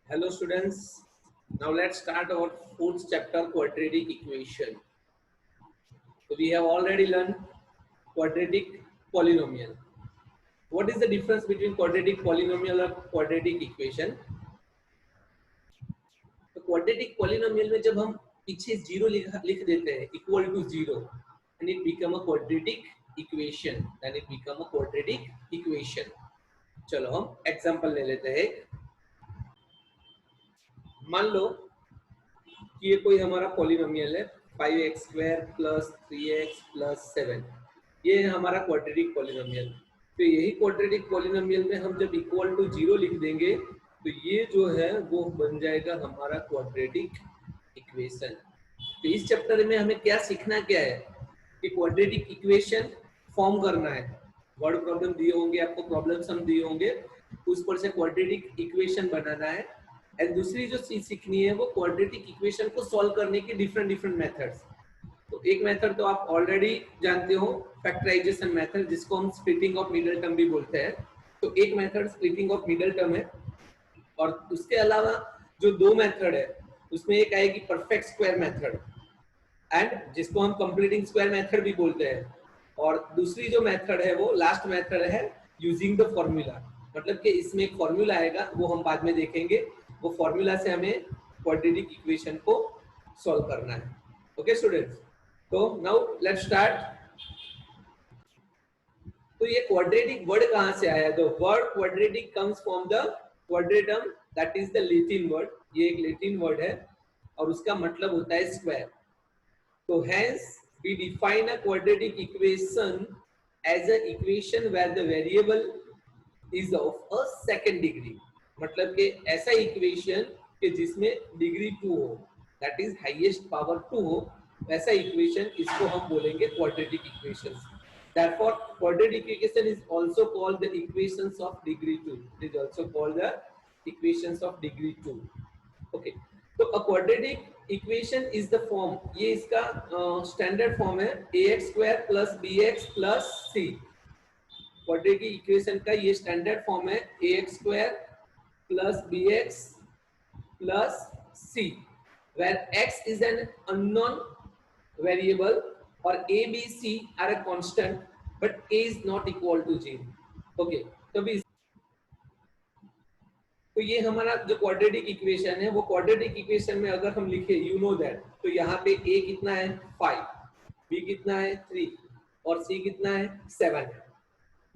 Hello students, now let's start our fourth chapter quadratic equation. So we have already learned quadratic polynomial. What is the difference between quadratic polynomial और quadratic equation? तो quadratic polynomial में जब हम पीछे zero लिख देते हैं equal to zero and it become a quadratic equation, then it become a quadratic equation. चलो हम एग्जांपल ले लेते हैं. मान लो कि ये कोई हमारा पॉलिनोमियल है 5x² प्लस 3x प्लस 7. ये है हमारा क्वाड्रेटिक पॉलिनोमियल. तो यही क्वाड्रेटिक पॉलिनोमियल में हम जब इक्वल टू जीरो लिख देंगे तो ये जो है वो बन जाएगा हमारा क्वाड्रेटिक इक्वेशन. तो इस चैप्टर में हमें क्या सीखना क्या है कि क्वाड्रेटिक इक्वेशन फॉर्म करना है. वर्ड प्रॉब्लम दिए होंगे आपको, प्रॉब्लम सम दिए होंगे, उस पर से क्वाड्रेटिक इक्वेशन बनाना है. एंड दूसरी जो चीज सीखनी है वो क्वाड्रेटिक इक्वेशन को सॉल्व करने के डिफरेंट मेथड्स. तो एक मेथड तो आप ऑलरेडी जानते हो, फैक्टराइजेशन मेथड, जिसको हम स्प्लिटिंग ऑफ मिडिल टर्म भी बोलते हैं. तो एक method splitting of middle term है. और उसके अलावा जो दो मेथड है उसमें एक आएगी परफेक्ट स्क्वायर मेथड एंड जिसको हम कंप्लीटिंग स्क्वायर मेथड भी बोलते हैं. और दूसरी जो मेथड है वो लास्ट मेथड है यूजिंग द फॉर्मूला. मतलब कि इसमें एक फॉर्मूला आएगा, वो हम बाद में देखेंगे. वो फॉर्मूला से हमें क्वाड्रेटिक इक्वेशन को सॉल्व करना है. ओके स्टूडेंट्स, तो नाउ लेट्स स्टार्ट. तो ये क्वाड्रेटिक वर्ड कहां से आया? The word quadratic comes from the quadratum, that is the Latin word. ये एक लैटिन वर्ड है और उसका मतलब होता है स्क्वायर. तो hence we define a quadratic equation as an equation where the variable is of a second degree. मतलब कि ऐसा इक्वेशन कि जिसमें डिग्री 2 हो, दैट इज हाईएस्ट पावर 2 हो, वैसा इक्वेशन, इसको हम बोलेंगे quadratic equation. Therefore, quadratic equation is also called the equations of degree 2. It is also called the equations of degree 2. Okay. तो a quadratic equation is the form, ये इसका standard form है ax² plus bx plus c. Quadratic equation का ये standard form है ax² plus bx plus c, where x is an unknown variable or a, b, c are a constant but a is not equal to 0. Okay, तो ये हमारा जो quadratic equation है वो quadratic equation में अगर हम लिखे यू नो दैट, तो यहाँ पे a कितना है 5, b कितना है 3 और c कितना है 7 है.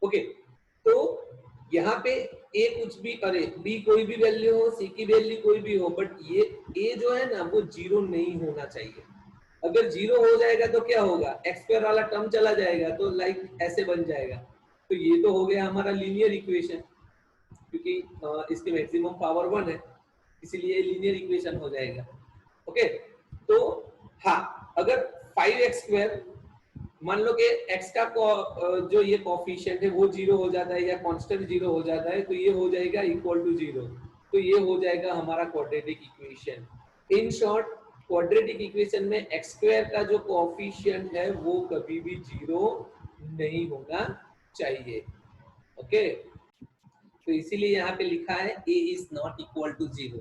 ओके, तो यहाँ पे a कुछ भी, अरे b कोई भी वैल्यू हो, c की वैल्यू कोई भी हो, बट ये a जो है ना वो जीरो नहीं होना चाहिए. अगर जीरो हो जाएगा तो क्या होगा, x² वाला टर्म चला जाएगा, तो लाइक ऐसे बन जाएगा. तो ये तो हो गया हमारा लीनियर इक्वेशन, क्योंकि इसकी मैक्सिमम पावर 1 है, इसीलिए लीनियर इक्वेशन हो जाएगा. ओके, तो हाँ, अगर 5x², मान लो कि x का जो ये कोफिशिएंट है वो जीरो हो जाता है या कांस्टेंट जीरो हो जाता है, तो ये हो जाएगा इक्वल टू जीरो. तो ये हो जाएगा हमारा quadratic equation. In short, quadratic equation में x² का जो कोफिशिएंट है वो कभी भी जीरो नहीं होना चाहिए. ओके, तो इसीलिए यहाँ पे लिखा है a is not equal to 0.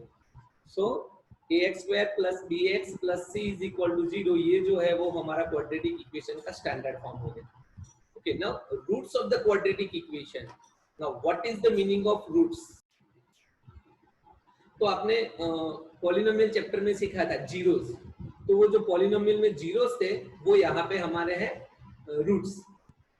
So ax² plus bx plus c is equal to 0. ये जो है वो हमारा क्वाड्रेटिक इक्वेशन का स्टैंडर्ड फॉर्म हो गया. Okay, now roots of the quadratic equation. Now what is the meaning of roots? तो आपने पॉलिनोमियल चैप्टर में सीखा था जीरोस. तो वो जो पॉलिनोमियल में जीरोस थे वो यहाँ पे हमारे हैं रूट्स.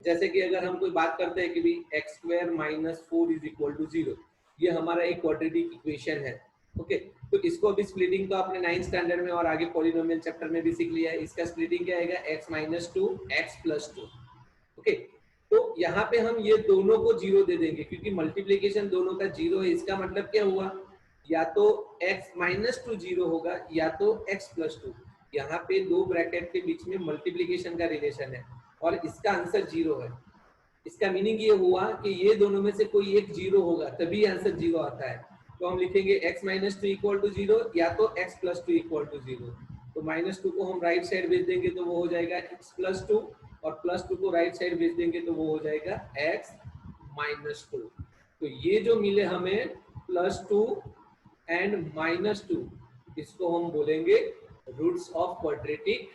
जैसे कि अगर हम कोई बात करते हैं कि भी x² minus 4 is equal to 0, ये हमारा एक क्वाड्रेटिक इक्वेशन है. ओके, तो इसको अभी स्प्लिटिंग तो आपने 9th स्टैंडर्ड में और आगे पॉलिनोमियल चैप्टर में भी सीख लिया है. इसका स्प्लिटिंग क्या आएगा, x minus 2 x plus 2. Okay, तो यहाँ पे हम ये दोनों को जीरो दे देंगे क्योंकि मल्टीप्लीकेशन दोनों का जीरो है. इसका मतलब क्या हुआ, या तो x माइनस 2 जीरो होगा या तो x प्लस 2. यहाँ पे दो ब्रैकेट के बीच में मल्टीप्लीकेशन का रिलेशन है और इसका आंसर जीरो है. इसका मीनिंग ये हुआ कि ये दोनों में से कोई एक जीरो होगा तभी आंसर जीरो आता है. तो हम लिखेंगे x माइनस 2 इक्वल टू 0 या तो x प्लस 2 इक्वल टू 0. तो माइनस 2 को हम राइट साइड भेज देंगे तो वो हो जाएगा x प्लस 2 और प्लस 2 को राइट साइड भेज देंगे तो वो हो जाएगा x माइनस 2. तो ये जो मिले हमें प्लस 2 एंड -2, इसको हम बोलेंगे रूट्स ऑफ क्वाड्रेटिक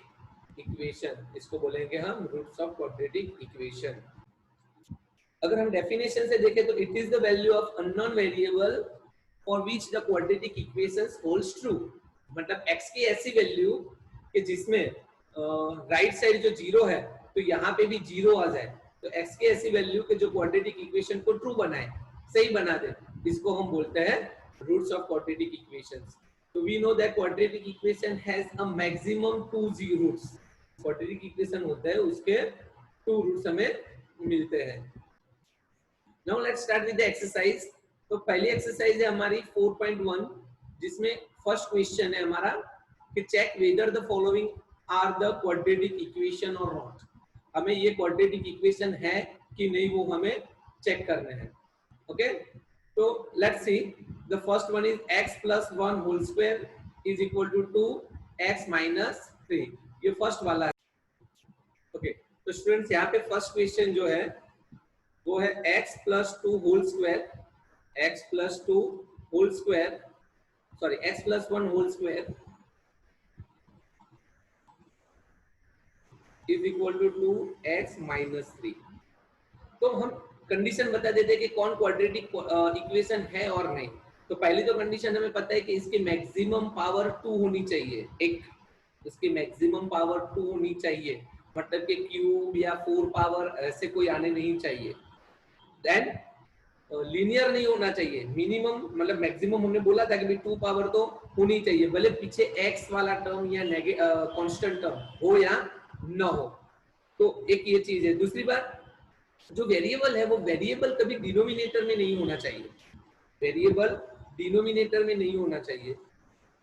इक्वेशन। इसको बोलेंगे हम रूट्स ऑफ क्वाड्रेटिक इक्वेशन। अगर हम डेफिनेशन से देखें तो it is the value of unknown variable for which the quadratic equations holds true. मतलब x की ऐसी वैल्यू कि जिसमें राइट साइड जो जीरो है तो यहाँ पे भी जीरो आ जाए, तो x की ऐसी वैल्यू कि जो क्वाड्रेटिक इक्वेशन को ट्रू बनाए, सही बना दे, इसको हम बोलते हैं रूट्स ऑफ क्वाड्रेटिक इक्वेशंस। तो we know that quadratic equation has a maximum 2 roots. Quadratic equation होता है उसके 2 रूट्स हमें मिलते हैं। Now let's start with the exercise। तो पहली एक्सरसाइज है हमारी 4.1, जिसमें फर्स्ट क्वेश्चन है हमारा कि check whether the following are the quadratic equation और नॉट। हमें ये क्वाड्रेटिक इक्वेशन है कि नहीं वो हमें चेक करने हैं। ओके, तो let's see. The first one is x plus 1 whole square is equal to 2x minus 3। ये फर्स्ट वाला है। ओके, तो स्टूडेंट्स यहाँ पे फर्स्ट क्वेश्चन जो है वो है x plus 2 whole square, x plus 2 whole square, sorry x plus 1 whole square is equal to 2x minus 3। तो हम कंडीशन बता देते हैं कि कौन क्वाड्रेटिक इक्वेशन है और नहीं। तो पहली तो कंडीशन हमें पता है कि इसकी मैक्सिमम पावर 2 होनी चाहिए, एक इसकी मैक्सिमम पावर 2 होनी चाहिए, मतलब कि क्यूब या 4 पावर ऐसे कोई आने नहीं चाहिए। देन लीनियर नहीं होना चाहिए, मिनिमम मतलब मैक्सिमम हमने बोला था कि भाई 2 पावर तो होनी चाहिए, भले पीछे x वाला टर्म या कांस्टेंट टर्म हो या ना हो। तो एक ये चीज है। दूसरी बात, जो वेरिएबल है वो वेरिएबल कभी डिनोमिनेटर में नहीं होना चाहिए, वेरिएबल डिनोमिनेटर में नहीं होना चाहिए।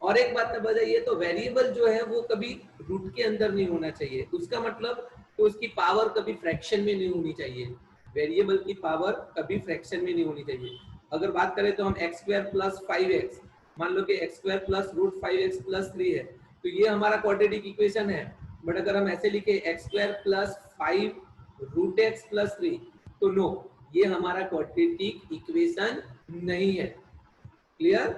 और एक बात बताइए, तो वेरिएबल जो है वो कभी रूट के अंदर नहीं होना चाहिए। उसका मतलब तो उसकी पावर कभी फ्रैक्शन में नहीं होनी चाहिए, वेरिएबल की पावर कभी फ्रैक्शन में नहीं होनी चाहिए। अगर बात करें तो हम एक्स स्क्वायर प्लस 5x, मान लो कि x square plus root 5x plus 3 है, तो ये हमारा क्वाड्रेटिक इक्वेशन है। बट अगर हम ऐसे लिखे x square plus 5 root x plus 3, तो नो, ये हमारा क्वाड्रेटिक इक्वेशन नहीं है। क्लियर?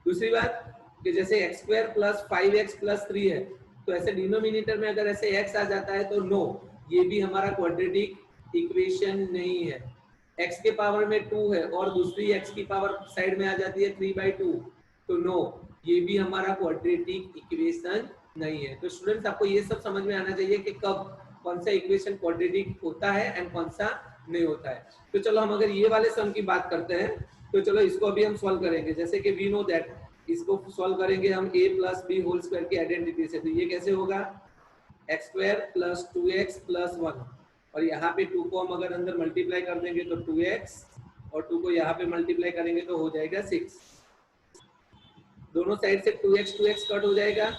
दूसरी बात कि जैसे x square plus 5x plus 3 है, तो ऐसे डिनोमिनेटर में अगर ऐसे x आ जाता है तो नो, ये भी हमारा क्वाड्रेटिक इक्वेशन नहीं है। x के पावर में 2 है और दूसरी x की पावर साइड में आ जाती है 3/2, तो नो, ये भी हमारा क्वाड्रेटिक इक्वेशन नहीं है। तो स्टूडेंट्स आपको ये सब समझ में आना चाहिए कि कब कौन सा इक्वेशन क्वाड्रेटिक होता है एंड कौन सा नहीं होता है। तो चलो हम अगर ये वाले सम की बात करते हैं, तो चलो इसको अभी हम सॉल्व करेंगे। जैसे कि वी नो दैट, इसको सॉल्व करेंगे हम a plus B whole square की आइडेंटिटी से। तो ये कैसे होगा, x square plus 2x plus 1, और यहाँ पे 2 को हम अगर अंदर मल्टीप्लाई कर देंगे तो 2x, और 2 को यहाँ पे मल्टीप्लाई करेंगे तो हो जाएगा 6। दोनों साइड से 2x कट हो जाएगा,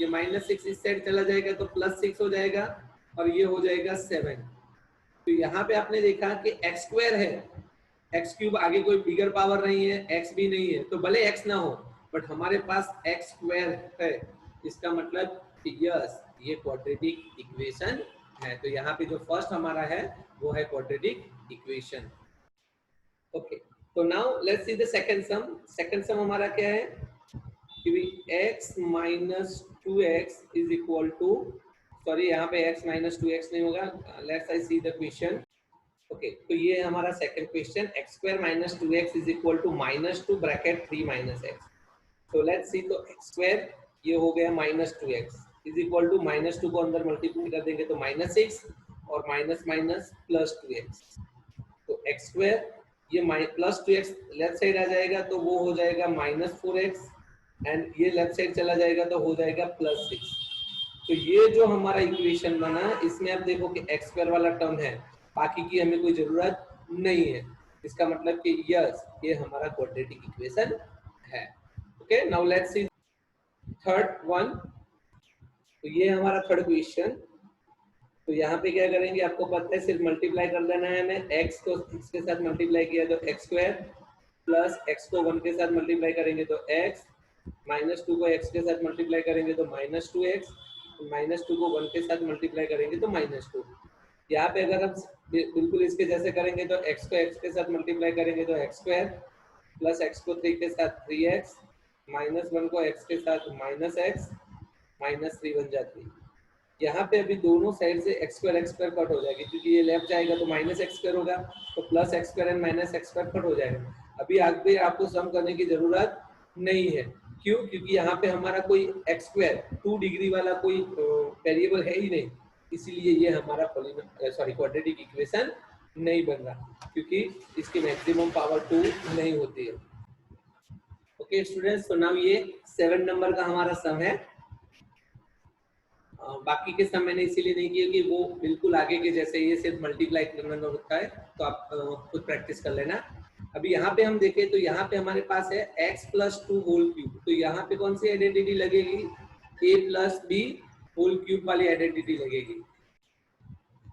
ये -6 इस साइड चला जाएगा तो +6 हो जाएगा, और ये हो जाएगा 7। तो यहाँ पे आपने देखा कि एक्स स्क्वायर है, एक्स क्यूब आगे कोई बिगर पावर नहीं है, एक्स भी नहीं है, तो भले एक्स ना हो बट हमारे पास एक्स स्क्वायर है। इसका मतलब यस, ये क्वाड्रेटिक इक्वेशन है। तो यहाँ पे जो फर्स्ट हमारा है वो है क्वाड्रेटिक इक्वेशन। ओके, तो now let's see the second sum. Second sum हमारा क्या है कि x minus 2x is equal to, sorry यहाँ पे x minus 2x नहीं होगा, let's I see the question. Okay, तो ये हमारा second question, x square minus 2x is equal to -2 bracket 3 minus x। तो लेट्स सी, तो x स्क्वायर ये हो गया -2x इज इक्वल टू -2 को अंदर मल्टीप्लाई कर देंगे तो -6, और माइनस माइनस प्लस 2x। तो x स्क्वायर ये प्लस 2x लेफ्ट साइड आ जाएगा तो वो हो जाएगा -4x, एंड ये लेफ्ट साइड चला जाएगा तो हो जाएगा +6। तो ये जो हमारा इक्वेशन बना, इसमें आप देखो कि एक्स स्क्वायर वाला टर्म है, बाकी की हमें कोई जरूरत नहीं है। इसका मतलब कि यस, ये हमारा क्वाड्रेटिक इक्वेशन है। Okay, now let's C third one. तो ये हमारा थर्ड क्वेश्चन। तो यहाँ पे क्या करेंगे, आपको पता है सिर्फ मल्टीप्लाई कर देना है हमें। एक्स को x के साथ मल्टीप्लाई किया तो एक्स स्क्वायर, प्लस एक्स को 1 के साथ मल्टीप्लाई करेंगे तो x, -2 को x के साथ मल्टीप्लाई करेंगे तो -2x, -2 को 1 के साथ मल्टीप्लाई करेंगे तो -2। यहाँ पे अगर हम बिल्कुल इसके जैसे करेंगे तो x को x के साथ मल्टीप्लाई करेंगे तो x स्क्वायर, प्लस x को 3 के साथ 3x, -1 को x के साथ -x -3 बन जाती है। यहाँ पे अभी दोनों साइड से x² कट हो जाएगी, क्योंकि ये लेफ्ट जाएगा तो -x² होगा, तो +x² एंड -x² कट हो जाएगा। अभी आगे आपको सम करने की जरूरत नहीं है। क्यों? क्योंकि यहाँ पे हमारा कोई x² 2 डिग्री वाला कोई वेरिएबल है ही नहीं, इसीलिए ये हमारा क्वाड्रेटिक इक्वेशन नहीं बन रहा, क्योंकि इसकी मैक्सिमम पावर 2 नहीं होती है। ओके स्टूडेंट्स, तो नाउ ये 7 नंबर का हमारा सम है। बाकी के सम मैंने इसीलिए नहीं किया कि वो बिल्कुल आगे के जैसे ये सिर्फ मल्टीप्लाई करने में होता है, तो आप खुद प्रैक्टिस कर लेना। अभी यहाँ पे हम देखें तो यहाँ पे हमारे पास है x+2 होल क्यूब, तो यहाँ पे कौन सी आइडेंटिटी लगेगी? a+b होल क्यूब वाली आइडेंटिटी लगेगी।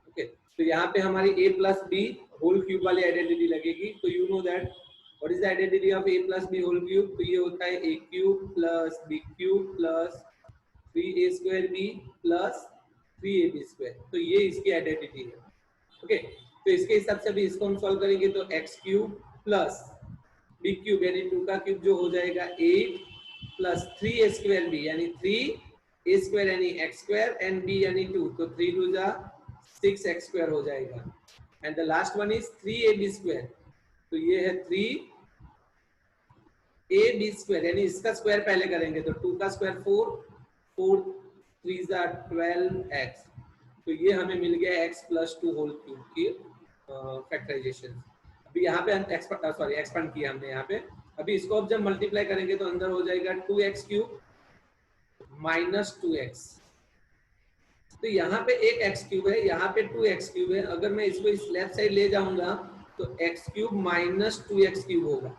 ओके, तो यहाँ पे हमारी a+b होल क्यूब वाली आइडेंटिटी लगेगी। तो you know that what is the identity of a+b whole cube? तो ये होता है a³ + b³ + 3a² b + 3ab²। तो ये इसकी आइडेंटिटी है। ओके, तो इसके हिसाब से अभी इसको हम सॉल्व करेंगे तो x³ + b³ यानी 2 का क्यूब जो हो जाएगा 8 + 3a² b यानी 3a² यानी x² एंड b यानी 2, तो 3 2 जा 6x² हो जाएगा। And the last one is 3ab², तो ये है 3ab² यानी इसका स्क्वायर पहले करेंगे तो 2 का स्क्वायर 4 4 3 जा 12x, तो ये हमें मिल गया x+2 होल क्यूब की फैक्टराइजेशन। अभी यहाँ पे एक्सपांड किया हमने यहाँ पे। अभी इसको अब जब मल्टीप्लाई करेंगे तो अंदर हो जाएगा 2x³ - 2x, तो यहाँ पे एक x³ है, यहाँ पे 2x³ है। अगर मैं इसको इस लेफ्ट साइड ले जाऊंगा तो x³ - 2x³ होगा,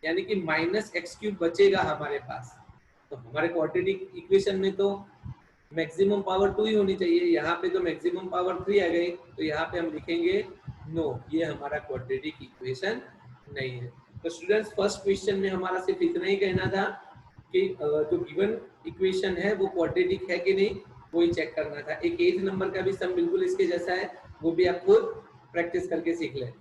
यानी कि -x³ बचेगा हमारे पास। तो हमारे क्वाड्रेटिक इक्वेशन में तो मैक्सिमम पावर 2 ही होनी चाहिए, यहाँ पे तो मैक्सिमम पावर 3 आ गई, तो यहाँ पे हम लिखेंगे नो, ये हमारा क्वाड्रेटिक इक्वेशन नहीं है। तो स्टूडेंट्स, फर्स्ट क्वेश्चन में हमारा सिर्फ इतना ही कहना था कि जो गिवन इक्वेशन है वो क्वाड्रेटिक है कि नहीं, वो ही चेक करना था। एक 8 नंबर का भी सम बिल्कुल इसके जैसा है, वो भी आप खुद प्रैक्टिस करके सीख लें।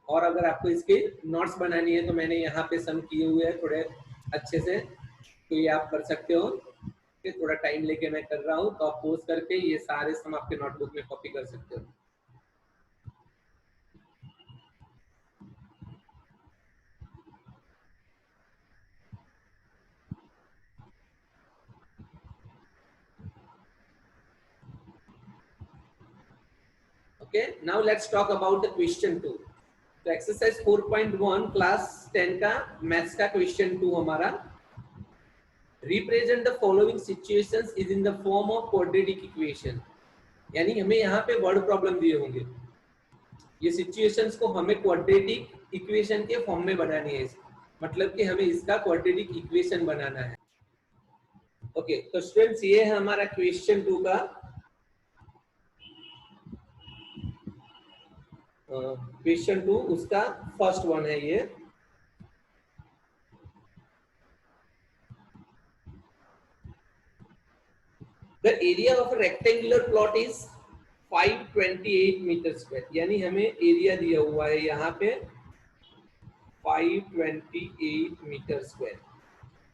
और अगर आपको इसके नोट्स बनानी है तो मैंने यहाँ पे सम किए हुए हैं थोड़े अच्छे से, तो ये आप कर सकते हो। कि थोड़ा टाइम लेके मैं कर रहा हूँ, तो आप पोस्ट करके ये सारे सम आपके नोटबुक में कॉपी कर सकते हो। Okay, now let's talk about the question 2। तो एक्सरसाइज 4.1 क्लास 10 का मैथ्स का क्वेश्चन 2 हमारा, represent the following situations is in the form of quadratic equation. यानी हमें यहाँ पे वर्ड प्रॉब्लम दिए होंगे, ये सिचुएशंस को हमें क्वाड्रेटिक इक्वेशन के फॉर्म में बनानी है, मतलब कि हमें इसका क्वाड्रेटिक इक्वेशन बनाना है। ओके, तो स्टूडेंट्स ये है हमारा क्वेश्चन 2 का क्वेश्चन 2, उसका फर्स्ट वन है ये। The area of a rectangular plot is 528 metre square, यानी हमें एरिया दिया हुआ है यहाँ पे 528 मीटर स्क्वायर।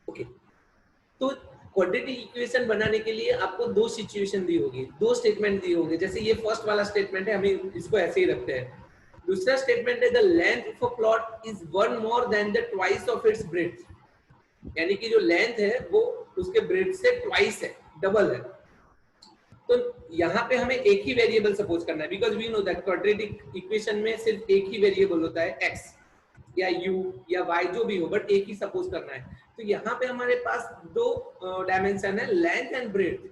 ओके, तो क्वाड्रेटिक इक्वेशन बनाने के लिए आपको दो सिचुएशन दी होगी, दो स्टेटमेंट दिए होंगे। जैसे ये फर्स्ट वाला स्टेटमेंट है, हमें इसको ऐसे ही रखते हैं। दूसरा स्टेटमेंट है the length of a plot is 1 more than the twice of its breadth, यानी कि जो लेंथ है वो उसके ब्रेड्थ से ट्वाइस है, डबल है। तो यहाँ पे हमें एक ही वेरिएबल सपोज करना है, because we know that quadratic equation में सिर्फ एक ही वेरिएबल होता है, x या u या y जो भी हो, बट एक ही सपोज करना है। तो यहाँ पे हमारे पास दो डायमेंशन है, लेंथ एंड ब्रेड्थ।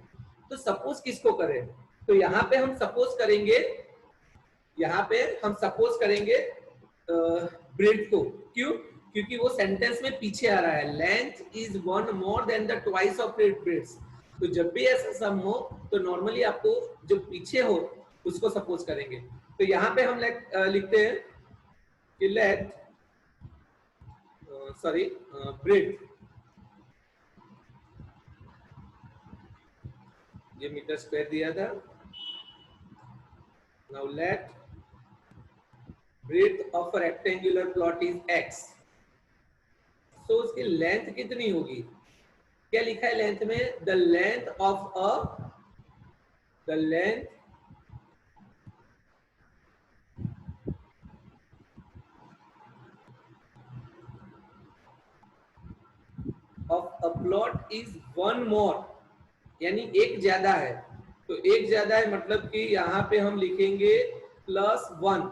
तो सपोज किसको करें? तो यहाँ पे हम सपोज करेंगे, यहाँ पे हम सपोज करेंगे ब्रेड्थ को। क्यों? क्योंकि वो सेंटेंस में पीछे आ रहा है, length is 1 more than the twice of breadth। तो जब भी ऐसा सम हो तो नॉर्मली आपको जो पीछे हो उसको सपोज करेंगे। तो यहाँ पे हम लिखते हैं कि लेट ब्रेड्थ, ये मीटर स्क्वायर दिया था। Now let breadth of a rectangular plot is x, सो उसकी लेंथ कितनी होगी? क्या लिखा है लेंथ में? The length of a plot is one more, यानी एक ज्यादा है। तो एक ज्यादा है मतलब कि यहाँ पे हम लिखेंगे +1,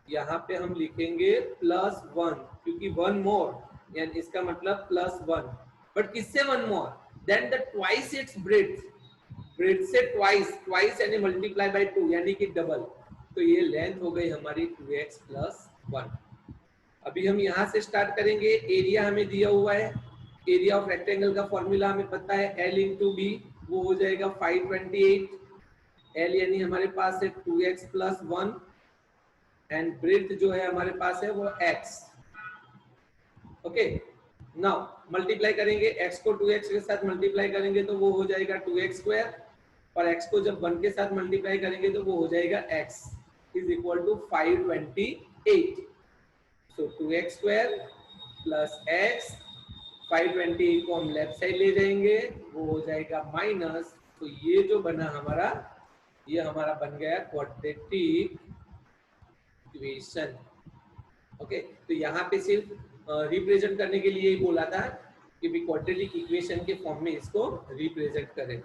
यहाँ पे हम लिखेंगे +1, क्योंकि वन मोर यानी इसका मतलब +1। बट किससे one more? Then the twice its breadth, breadth से ट्वाइस, ट्वाइस यानी मल्टीप्लाई बाय 2 यानी कि डबल। तो ये लेंथ हो गई हमारी 2x + 1। अभी हम यहाँ से स्टार्ट करेंगे। एरिया हमें दिया हुआ है, एरिया ऑफ रेक्टेंगल का फॉर्मूला हमें पता है L × B, वो हो जाएगा 528। L यानी हमारे पास है 2x + 1 एंड ब्रेड्थ जो है हमारे पास है वो x। ओके, नाउ मल्टीप्लाई करेंगे, x को 2x के साथ मल्टीप्लाई करेंगे तो वो हो जाएगा 2x², और x को जब 1 के साथ मल्टीप्लाई करेंगे तो वो हो जाएगा x = 528। सो 2x² + x, 528 को हम लेफ्ट साइड ले जाएंगे, वो हो जाएगा माइनस। तो ये जो बना हमारा, ये हमारा बन गया क्वाड्रेटिक इक्वेशन। ओके, तो यहाँ पे सिर्फ रिप्रेजेंट करने के लिए ही बोला था कि भी क्वाड्रेटिक इक्वेशन के फॉर्म में इसको रिप्रेजेंट करें।